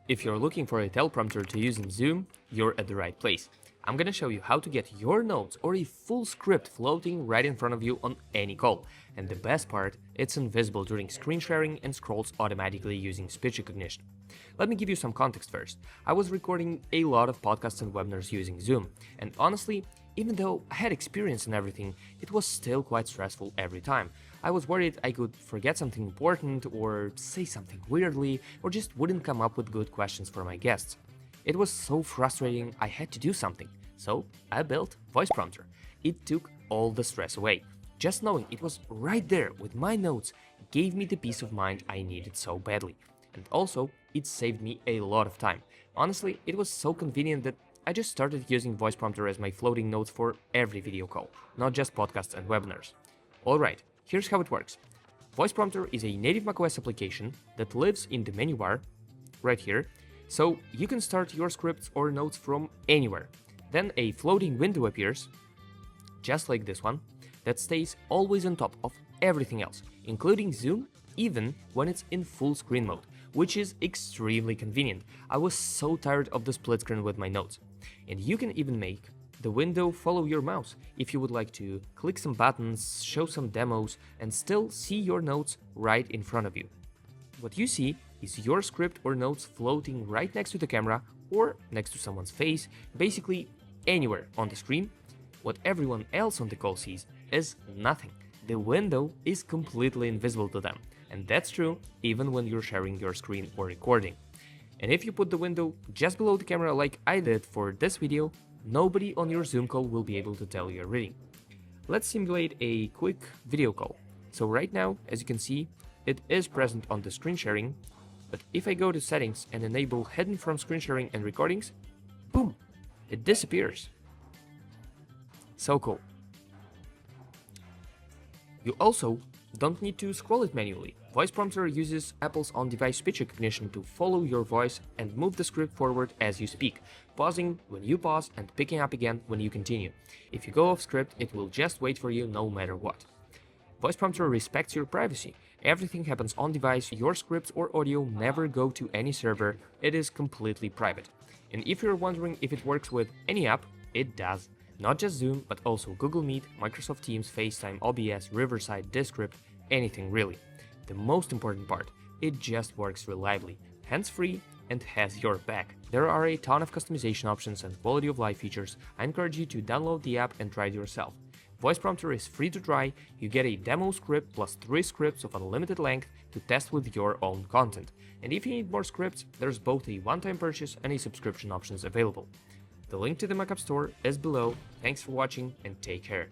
If you're looking for a teleprompter to use in Zoom, you're at the right place. I'm gonna show you how to get your notes or a full script floating right in front of you on any call. And the best part, it's invisible during screen sharing and scrolls automatically using speech recognition. Let me give you some context first. I was recording a lot of podcasts and webinars using Zoom, and honestly, even though I had experience in everything, it was still quite stressful every time. I was worried I could forget something important, or say something weirdly, or just wouldn't come up with good questions for my guests. It was so frustrating I had to do something, so I built VoicePrompter. It took all the stress away. Just knowing it was right there with my notes gave me the peace of mind I needed so badly. And also, it saved me a lot of time. Honestly, it was so convenient that I just started using VoicePrompter as my floating notes for every video call, not just podcasts and webinars. Alright, here's how it works. VoicePrompter is a native macOS application that lives in the menu bar, right here, so you can start your scripts or notes from anywhere. Then a floating window appears, just like this one, that stays always on top of everything else, including Zoom, even when it's in full screen mode, which is extremely convenient. I was so tired of the split screen with my notes. And you can even make the window follow your mouse if you would like to click some buttons, show some demos, and still see your notes right in front of you. What you see is your script or notes floating right next to the camera or next to someone's face, basically anywhere on the screen. What everyone else on the call sees is nothing. The window is completely invisible to them, and that's true even when you're sharing your screen or recording. And if you put the window just below the camera like I did for this video, nobody on your Zoom call will be able to tell you're reading. Let's simulate a quick video call. So right now, as you can see, it is present on the screen sharing, but if I go to settings and enable hidden from screen sharing and recordings, boom, it disappears. So cool. You also don't need to scroll it manually. VoicePrompter uses Apple's on-device speech recognition to follow your voice and move the script forward as you speak, pausing when you pause and picking up again when you continue. If you go off script, it will just wait for you no matter what. VoicePrompter respects your privacy. Everything happens on device, your scripts or audio never go to any server, it is completely private. And if you're wondering if it works with any app, it does. Not just Zoom, but also Google Meet, Microsoft Teams, FaceTime, OBS, Riverside, Descript, anything really. The most important part, it just works reliably, hands-free, and has your back. There are a ton of customization options and quality of life features. I encourage you to download the app and try it yourself. VoicePrompter is free to try. You get a demo script plus 3 scripts of unlimited length to test with your own content. And if you need more scripts, there's both a one-time purchase and a subscription options available. The link to the Mac App Store is below. Thanks for watching and take care.